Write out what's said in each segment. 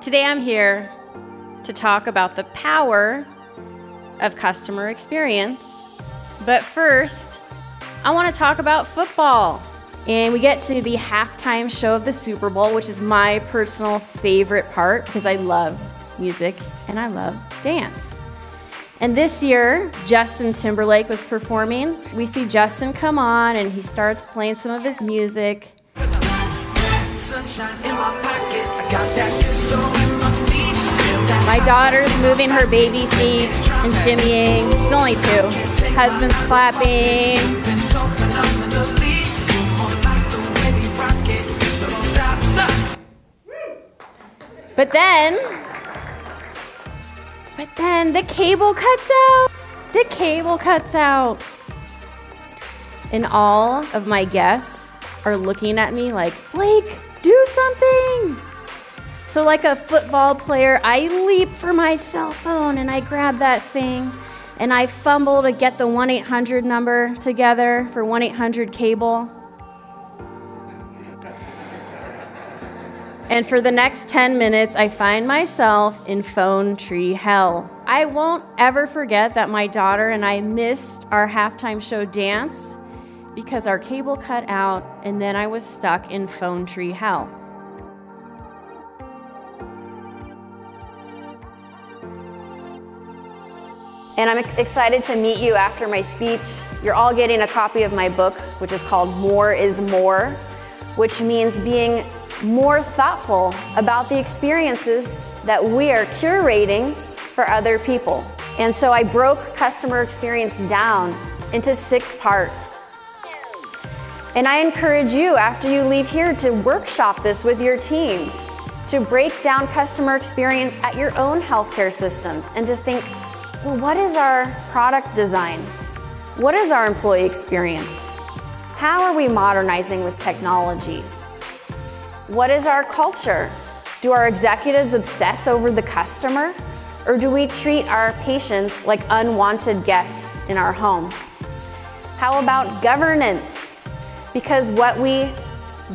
Today I'm here to talk about the power of customer experience. But first, I want to talk about football. And we get to the halftime show of the Super Bowl, which is my personal favorite part because I love music and I love dance. And this year, Justin Timberlake was performing. We see Justin come on and he starts playing some of his music. My daughter's moving her baby feet and shimmying. She's only 2. Husband's clapping. But then the cable cuts out. The cable cuts out. And all of my guests are looking at me like, Blake, do something. So like a football player, I leap for my cell phone and I grab that thing and I fumble to get the 1-800 number together for 1-800-CABLE. And for the next 10 minutes, I find myself in phone tree hell. I won't ever forget that my daughter and I missed our halftime show dance because our cable cut out and then I was stuck in phone tree hell. And I'm excited to meet you after my speech. You're all getting a copy of my book, which is called More is More, which means being more thoughtful about the experiences that we are curating for other people. And so I broke customer experience down into 6 parts. And I encourage you, after you leave here, to workshop this with your team, to break down customer experience at your own healthcare systems, and to think, well, what is our product design? What is our employee experience? How are we modernizing with technology? What is our culture? Do our executives obsess over the customer? Or do we treat our patients like unwanted guests in our home? How about governance? Because what we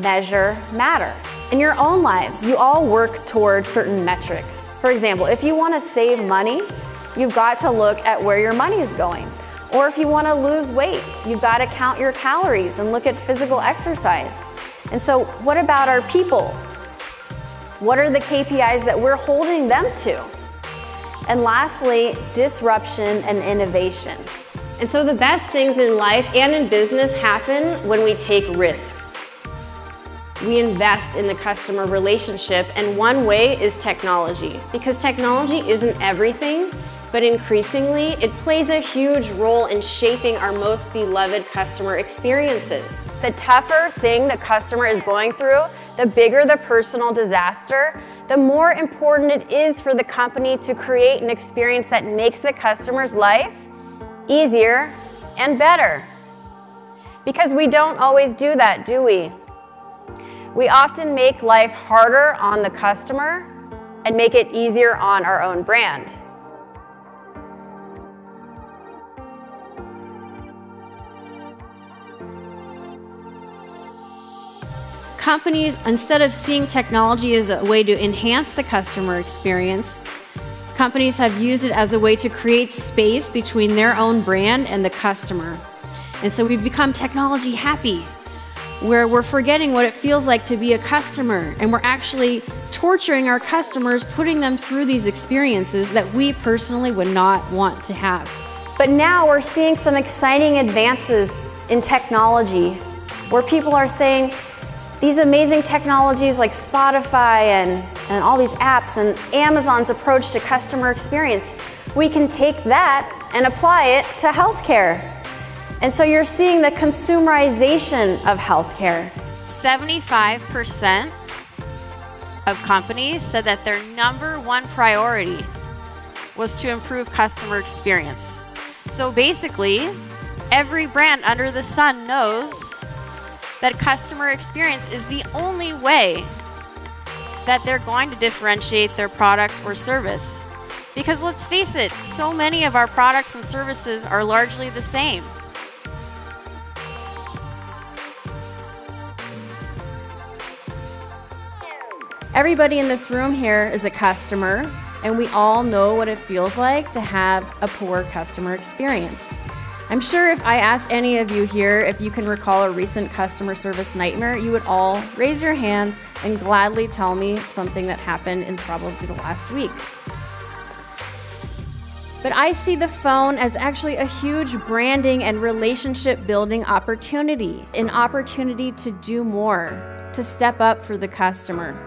measure matters. In your own lives, you all work towards certain metrics. For example, if you want to save money, you've got to look at where your money is going. Or if you want to lose weight, you've got to count your calories and look at physical exercise. And so what about our people? What are the KPIs that we're holding them to? And lastly, disruption and innovation. And so the best things in life and in business happen when we take risks. We invest in the customer relationship, and one way is technology. Because technology isn't everything, but increasingly, it plays a huge role in shaping our most beloved customer experiences. The tougher thing the customer is going through, the bigger the personal disaster, the more important it is for the company to create an experience that makes the customer's life easier and better. Because we don't always do that, do we? We often make life harder on the customer and make it easier on our own brand. Companies, instead of seeing technology as a way to enhance the customer experience, companies have used it as a way to create space between their own brand and the customer. And so we've become technology happy, where we're forgetting what it feels like to be a customer, and we're actually torturing our customers, putting them through these experiences that we personally would not want to have. But now we're seeing some exciting advances in technology, where people are saying, these amazing technologies like Spotify and all these apps and Amazon's approach to customer experience, we can take that and apply it to healthcare. And so you're seeing the consumerization of healthcare. 75% of companies said that their #1 priority was to improve customer experience. So basically, every brand under the sun knows that customer experience is the only way that they're going to differentiate their product or service. Because let's face it, so many of our products and services are largely the same. Everybody in this room here is a customer, and we all know what it feels like to have a poor customer experience. I'm sure if I asked any of you here if you can recall a recent customer service nightmare, you would all raise your hands and gladly tell me something that happened in probably the last week. But I see the phone as actually a huge branding and relationship building opportunity, an opportunity to do more, to step up for the customer.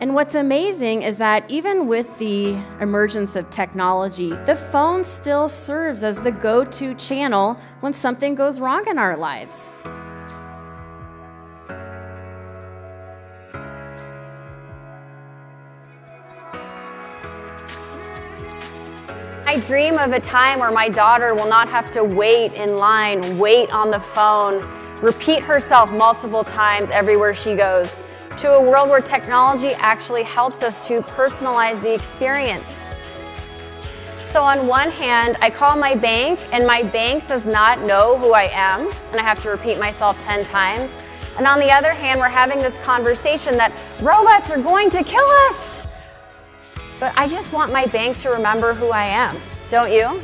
And what's amazing is that even with the emergence of technology, the phone still serves as the go-to channel when something goes wrong in our lives. I dream of a time where my daughter will not have to wait in line, wait on the phone, repeat herself multiple times everywhere she goes, to a world where technology actually helps us to personalize the experience. So on one hand, I call my bank and my bank does not know who I am and I have to repeat myself 10 times. And on the other hand, we're having this conversation that robots are going to kill us. But I just want my bank to remember who I am, don't you?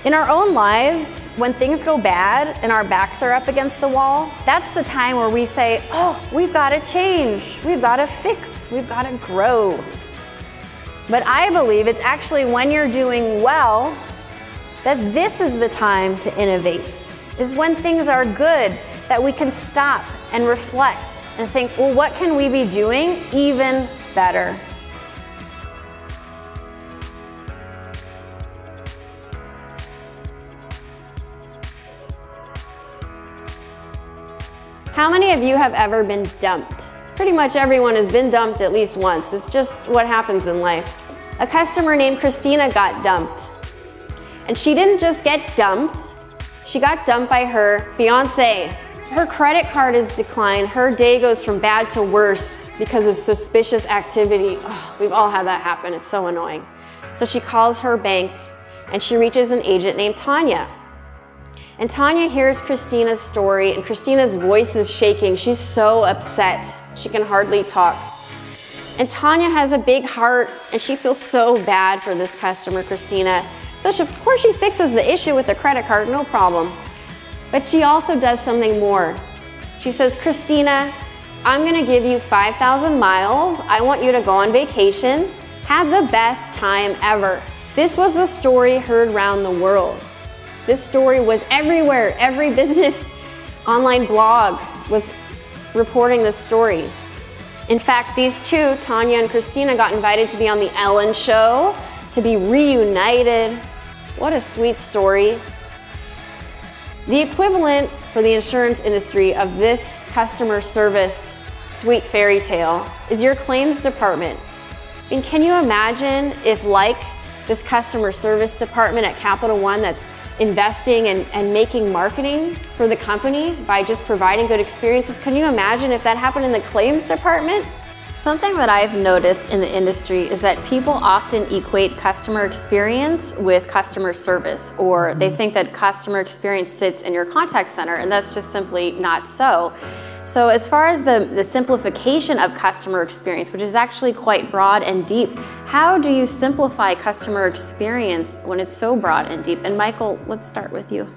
In our own lives, when things go bad and our backs are up against the wall, that's the time where we say, oh, we've got to change, we've got to fix, we've got to grow. But I believe it's actually when you're doing well that this is the time to innovate. Is when things are good that we can stop and reflect and think, well, what can we be doing even better? How many of you have ever been dumped? Pretty much everyone has been dumped at least once. It's just what happens in life. A customer named Christina got dumped. And she didn't just get dumped, she got dumped by her fiance. Her credit card is declined. Her day goes from bad to worse because of suspicious activity. Oh, we've all had that happen. It's so annoying. So she calls her bank and she reaches an agent named Tanya. And Tanya hears Christina's story, and Christina's voice is shaking. She's so upset. She can hardly talk. And Tanya has a big heart, and she feels so bad for this customer, Christina. So of course she fixes the issue with the credit card, no problem. But she also does something more. She says, Christina, I'm gonna give you 5,000 miles. I want you to go on vacation. Have the best time ever. This was the story heard around the world. This story was everywhere. Every business online blog was reporting this story. In fact, these two, Tanya and Christina, got invited to be on the Ellen Show, to be reunited. What a sweet story. The equivalent for the insurance industry of this customer service sweet fairy tale is your claims department. I mean, can you imagine if, like this customer service department at Capital One that's investing and making marketing for the company by just providing good experiences. Can you imagine if that happened in the claims department? Something that I've noticed in the industry is that people often equate customer experience with customer service, or they think that customer experience sits in your contact center, and that's just simply not so. So as far as the simplification of customer experience, which is actually quite broad and deep, how do you simplify customer experience when it's so broad and deep? And Michael, let's start with you.